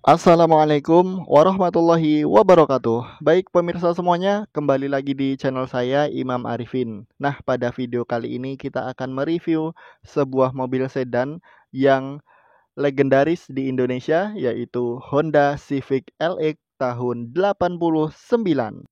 Assalamualaikum warahmatullahi wabarakatuh. Baik pemirsa semuanya, kembali lagi di channel saya Imam Arifin. Nah, pada video kali ini kita akan mereview sebuah mobil sedan yang legendaris di Indonesia, yaitu Honda Civic LX tahun 89.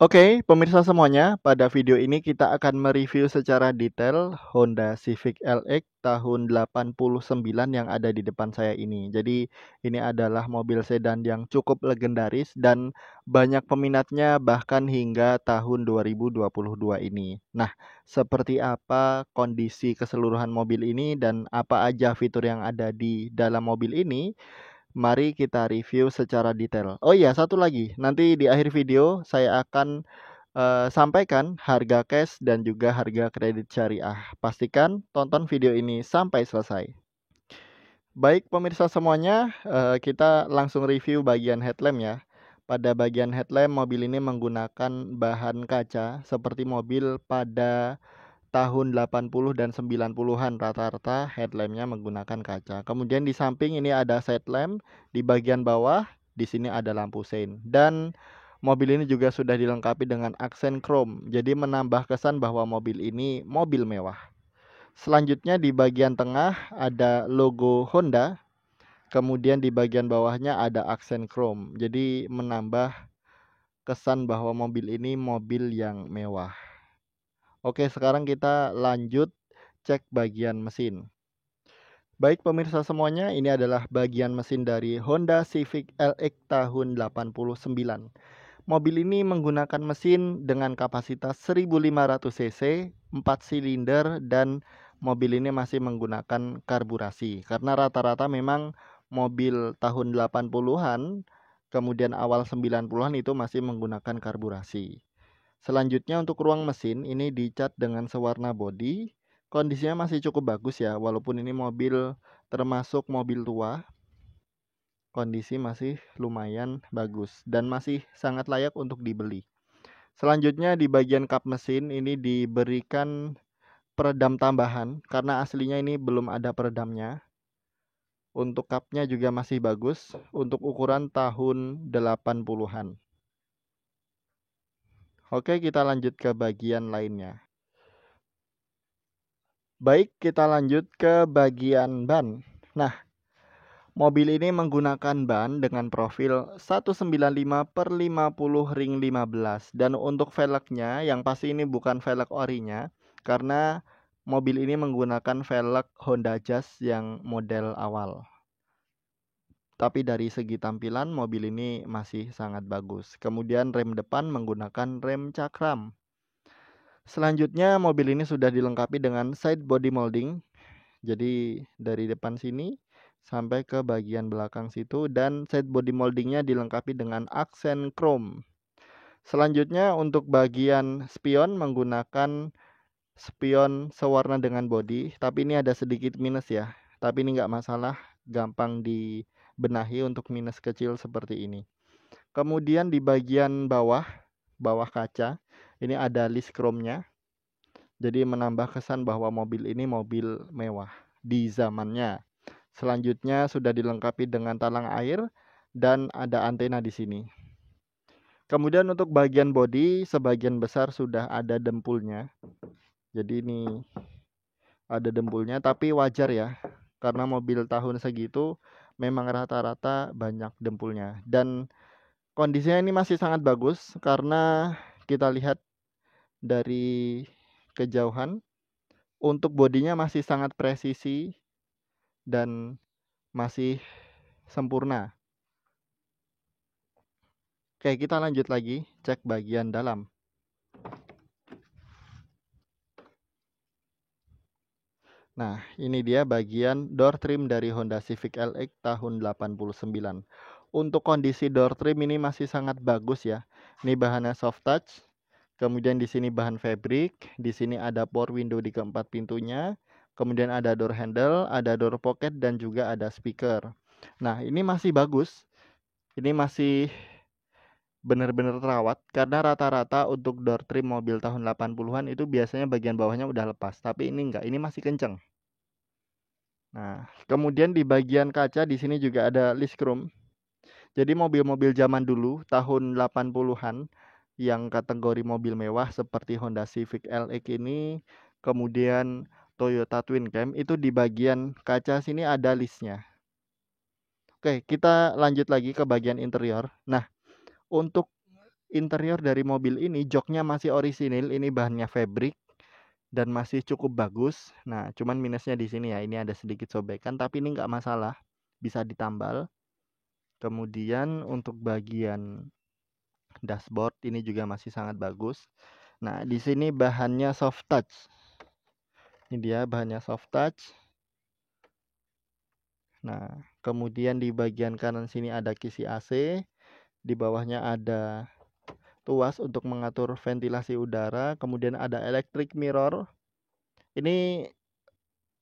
Oke, pemirsa semuanya, pada video ini kita akan mereview secara detail Honda Civic LX tahun 89 yang ada di depan saya ini. Jadi, ini adalah mobil sedan yang cukup legendaris dan banyak peminatnya bahkan hingga tahun 2022 ini. Nah, seperti apa kondisi keseluruhan mobil ini dan apa aja fitur yang ada di dalam mobil ini? Mari kita review secara detail. Oh iya, satu lagi. Nanti di akhir video saya akan sampaikan harga cash dan juga harga kredit syariah. Pastikan tonton video ini sampai selesai. Baik pemirsa semuanya, kita langsung review bagian headlamp ya. Pada bagian headlamp mobil ini menggunakan bahan kaca seperti mobil pada tahun 80 dan 90-an rata-rata headlampnya menggunakan kaca. Kemudian di samping ini ada side lamp, di bagian bawah di sini ada lampu sein dan mobil ini juga sudah dilengkapi dengan aksen chrome. Jadi menambah kesan bahwa mobil ini mobil mewah. Selanjutnya di bagian tengah ada logo Honda, kemudian di bagian bawahnya ada aksen chrome. Jadi menambah kesan bahwa mobil ini mobil yang mewah. Oke, sekarang kita lanjut cek bagian mesin. Baik pemirsa semuanya, ini adalah bagian mesin dari Honda Civic LX tahun 89. Mobil ini menggunakan mesin dengan kapasitas 1500 cc, 4 silinder dan mobil ini masih menggunakan karburasi. Karena rata-rata memang mobil tahun 80-an, kemudian awal 90-an itu masih menggunakan karburasi. Selanjutnya untuk ruang mesin ini dicat dengan sewarna bodi. Kondisinya masih cukup bagus ya, walaupun ini mobil termasuk mobil tua. Kondisi masih lumayan bagus dan masih sangat layak untuk dibeli. Selanjutnya di bagian kap mesin ini diberikan peredam tambahan karena aslinya ini belum ada peredamnya. Untuk kapnya juga masih bagus untuk ukuran tahun 80-an. Oke, kita lanjut ke bagian lainnya. Baik, kita lanjut ke bagian ban. Nah, mobil ini menggunakan ban dengan profil 195/50 ring 15 dan untuk velgnya yang pasti ini bukan velg orinya karena mobil ini menggunakan velg Honda Jazz yang model awal. Tapi dari segi tampilan mobil ini masih sangat bagus. Kemudian rem depan menggunakan rem cakram. Selanjutnya mobil ini sudah dilengkapi dengan side body molding. Jadi dari depan sini sampai ke bagian belakang situ dan side body moldingnya dilengkapi dengan aksen chrome. Selanjutnya untuk bagian spion menggunakan spion sewarna dengan body, tapi ini ada sedikit minus ya. Tapi ini nggak masalah, gampang dibenahi untuk minus kecil seperti ini. Kemudian di bagian bawah kaca, ini ada list chrome-nya. Jadi menambah kesan bahwa mobil ini mobil mewah di zamannya. Selanjutnya sudah dilengkapi dengan talang air dan ada antena di sini. Kemudian untuk bagian bodi sebagian besar sudah ada dempulnya. Jadi ini ada dempulnya tapi wajar ya. Karena mobil tahun segitu memang rata-rata banyak dempulnya dan kondisinya ini masih sangat bagus karena kita lihat dari kejauhan untuk bodinya masih sangat presisi dan masih sempurna. Oke, kita lanjut lagi cek bagian dalam. Nah, ini dia bagian door trim dari Honda Civic LX tahun 89. Untuk kondisi door trim ini masih sangat bagus ya. Ini bahannya soft touch. Kemudian di sini bahan fabric, di sini ada power window di keempat pintunya. Kemudian ada door handle, ada door pocket dan juga ada speaker. Nah, ini masih bagus. Ini masih benar-benar terawat karena rata-rata untuk door trim mobil tahun 80-an itu biasanya bagian bawahnya udah lepas, tapi ini enggak, ini masih kenceng. Nah, kemudian di bagian kaca di sini juga ada list chrome. Jadi mobil-mobil zaman dulu tahun 80-an yang kategori mobil mewah seperti Honda Civic LX ini, kemudian Toyota Twin Cam itu di bagian kaca sini ada listnya. Oke, kita lanjut lagi ke bagian interior. Nah, untuk interior dari mobil ini joknya masih orisinil, ini bahannya fabric dan masih cukup bagus. Nah, cuman minusnya di sini ya, ini ada sedikit sobekan, tapi ini nggak masalah, bisa ditambal. Kemudian untuk bagian dashboard ini juga masih sangat bagus. Nah, di sini bahannya soft touch. Ini dia bahannya soft touch. Nah, kemudian di bagian kanan sini ada kisi AC, di bawahnya ada tuas untuk mengatur ventilasi udara, kemudian ada electric mirror. Ini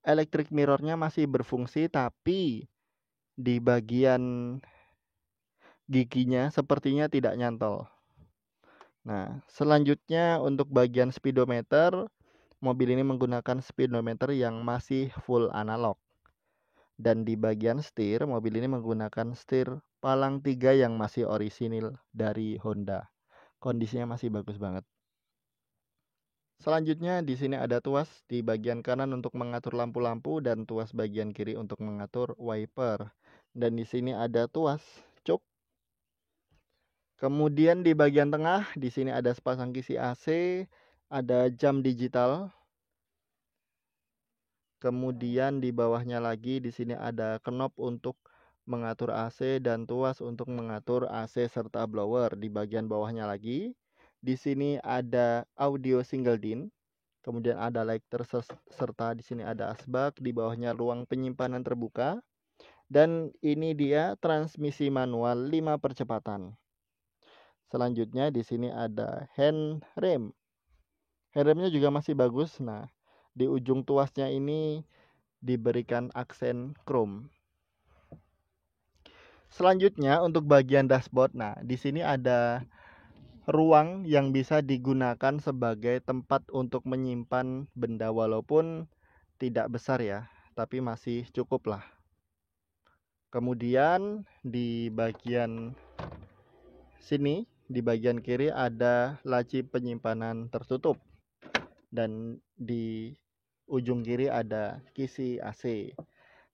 electric mirrornya masih berfungsi, tapi di bagian giginya sepertinya tidak nyantol. Nah, selanjutnya untuk bagian speedometer, mobil ini menggunakan speedometer yang masih full analog. Dan di bagian setir, mobil ini menggunakan setir palang 3 yang masih orisinil dari Honda. Kondisinya masih bagus banget. Selanjutnya di sini ada tuas di bagian kanan untuk mengatur lampu-lampu dan tuas bagian kiri untuk mengatur wiper. Dan di sini ada tuas cuk. Kemudian di bagian tengah di sini ada sepasang kisi AC, ada jam digital. Kemudian di bawahnya lagi di sini ada knob untuk mengatur AC dan tuas untuk mengatur AC serta blower. Di bagian bawahnya lagi di sini ada audio single din. Kemudian ada lighter serta di sini ada asbak, di bawahnya ruang penyimpanan terbuka. Dan ini dia transmisi manual 5 percepatan. Selanjutnya di sini ada hand rem. Hand remnya juga masih bagus. Nah, di ujung tuasnya ini diberikan aksen chrome. Selanjutnya untuk bagian dashboard. Nah, di sini ada ruang yang bisa digunakan sebagai tempat untuk menyimpan benda walaupun tidak besar ya, tapi masih cukup lah. Kemudian di bagian sini, di bagian kiri ada laci penyimpanan tertutup. Dan di ujung kiri ada kisi AC.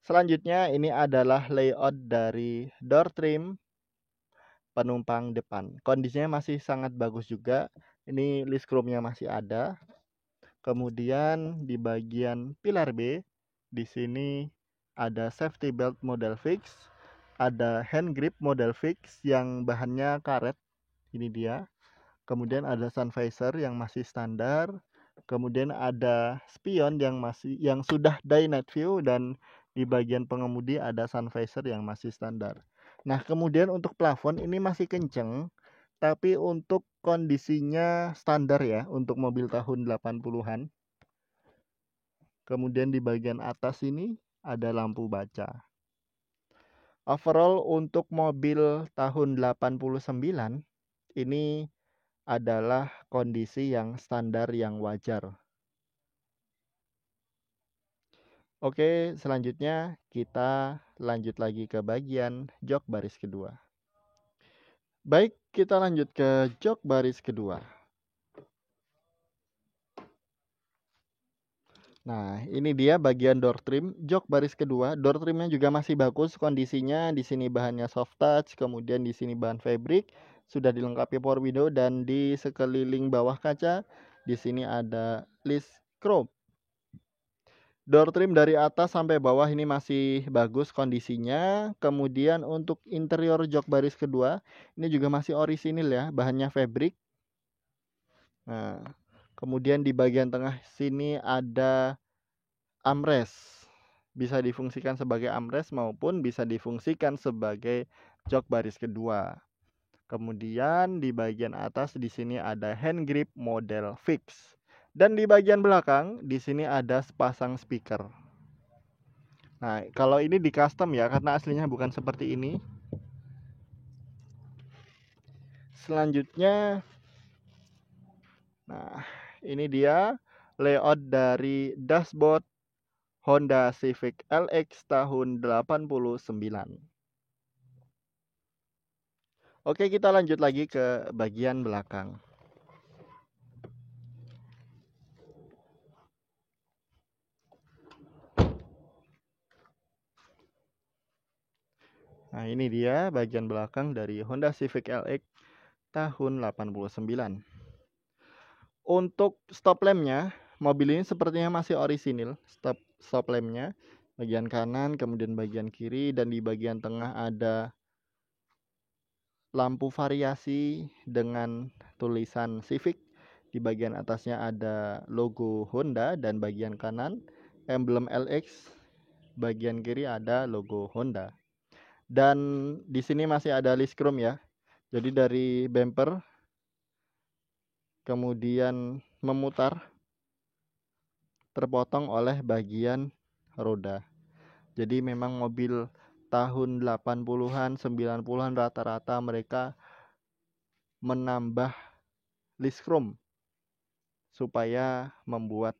Selanjutnya ini adalah layout dari door trim penumpang depan. Kondisinya masih sangat bagus juga. Ini list chrome-nya masih ada. Kemudian di bagian pilar B, di sini ada safety belt model fix, ada hand grip model fix yang bahannya karet. Ini dia. Kemudian ada sun visor yang masih standar. Kemudian ada spion yang sudah day night view dan di bagian pengemudi ada sun visor yang masih standar. Nah, kemudian untuk plafon ini masih kenceng, tapi untuk kondisinya standar ya untuk mobil tahun 80-an. Kemudian di bagian atas ini ada lampu baca. Overall untuk mobil tahun 89 ini adalah kondisi yang standar yang wajar. Oke, selanjutnya kita lanjut lagi ke bagian jok baris kedua. Baik, kita lanjut ke jok baris kedua. Nah, ini dia bagian door trim, jok baris kedua. Door trimnya juga masih bagus kondisinya. Di sini bahannya soft touch, kemudian di sini bahan fabric, sudah dilengkapi power window dan di sekeliling bawah kaca di sini ada list chrome. Door trim dari atas sampai bawah ini masih bagus kondisinya. Kemudian untuk interior jok baris kedua, ini juga masih orisinil ya, bahannya fabric. Nah, kemudian di bagian tengah sini ada armrest. Bisa difungsikan sebagai armrest maupun bisa difungsikan sebagai jok baris kedua. Kemudian di bagian atas di sini ada hand grip model fix. Dan di bagian belakang di sini ada sepasang speaker. Nah, kalau ini di custom ya karena aslinya bukan seperti ini. Selanjutnya, nah ini dia layout dari dashboard Honda Civic LX tahun 89. Oke, kita lanjut lagi ke bagian belakang. Nah, ini dia bagian belakang dari Honda Civic LX tahun 89. Untuk stop lampnya, mobil ini sepertinya masih orisinil. Stop lampnya bagian kanan, kemudian bagian kiri, dan di bagian tengah ada lampu variasi dengan tulisan Civic. Di bagian atasnya ada logo Honda dan bagian kanan emblem LX. Bagian kiri ada logo Honda. Dan di sini masih ada list chrome ya. Jadi dari bumper kemudian memutar terpotong oleh bagian roda. Jadi memang mobil tahun 80-an, 90-an rata-rata mereka menambah list chrome supaya membuat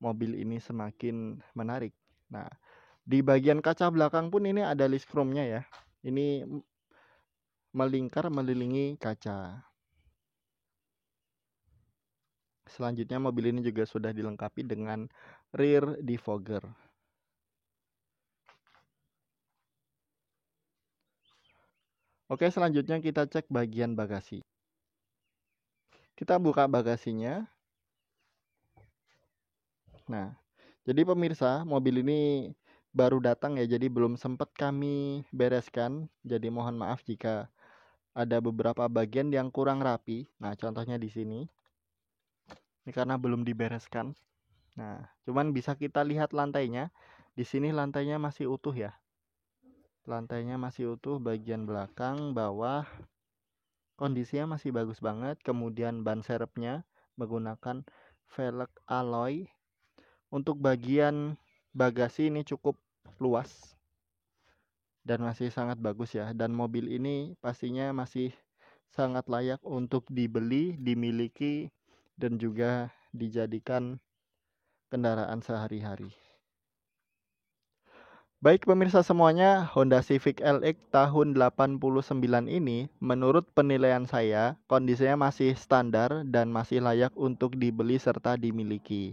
mobil ini semakin menarik. Nah, di bagian kaca belakang pun ini ada list chrome-nya ya. Ini melingkar melilingi kaca. Selanjutnya mobil ini juga sudah dilengkapi dengan rear defogger. Oke, selanjutnya kita cek bagian bagasi. Kita buka bagasinya. Nah, jadi pemirsa, mobil ini baru datang ya, jadi belum sempat kami bereskan. Jadi mohon maaf jika ada beberapa bagian yang kurang rapi. Nah, contohnya di sini. Ini karena belum dibereskan. Nah, cuman bisa kita lihat lantainya. Di sini lantainya masih utuh ya. Lantainya masih utuh, bagian belakang, bawah. Kondisinya masih bagus banget. Kemudian ban serepnya menggunakan velg alloy. Untuk bagian bagasi ini cukup luas dan masih sangat bagus ya. Dan mobil ini pastinya masih sangat layak untuk dibeli, dimiliki, dan juga dijadikan kendaraan sehari-hari. Baik pemirsa semuanya, Honda Civic LX tahun 89 ini menurut penilaian saya kondisinya masih standar dan masih layak untuk dibeli serta dimiliki.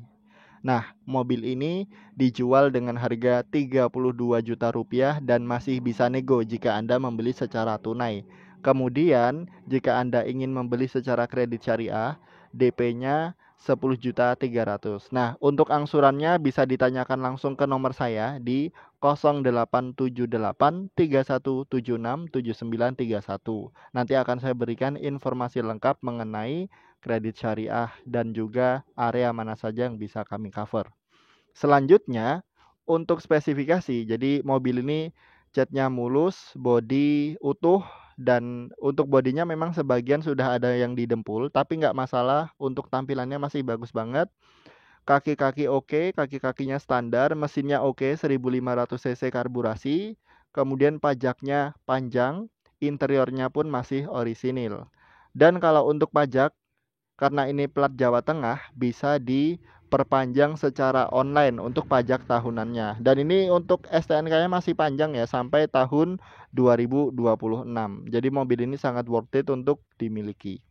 Nah, mobil ini dijual dengan harga 32 juta rupiah dan masih bisa nego jika Anda membeli secara tunai. Kemudian, jika Anda ingin membeli secara kredit syariah, DP-nya 10.300.000. Nah, untuk angsurannya bisa ditanyakan langsung ke nomor saya di 087831767931. Nanti akan saya berikan informasi lengkap mengenai kredit syariah dan juga area mana saja yang bisa kami cover. Selanjutnya, untuk spesifikasi, jadi mobil ini catnya mulus, bodi utuh, dan untuk bodinya memang sebagian sudah ada yang didempul, tapi nggak masalah, untuk tampilannya masih bagus banget. Kaki-kaki oke, kaki-kakinya standar, mesinnya oke, 1500 cc karburasi, kemudian pajaknya panjang, interiornya pun masih orisinil. Dan kalau untuk pajak, karena ini plat Jawa Tengah, bisa diperpanjang secara online untuk pajak tahunannya. Dan ini untuk STNK-nya masih panjang ya, sampai tahun 2026. Jadi mobil ini sangat worth it untuk dimiliki.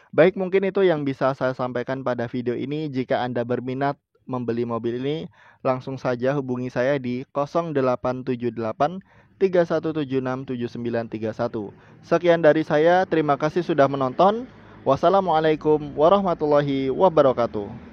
Baik, mungkin itu yang bisa saya sampaikan pada video ini. Jika Anda berminat membeli mobil ini, langsung saja hubungi saya di 0878 3176 7931. Sekian dari saya, terima kasih sudah menonton. Wassalamualaikum warahmatullahi wabarakatuh.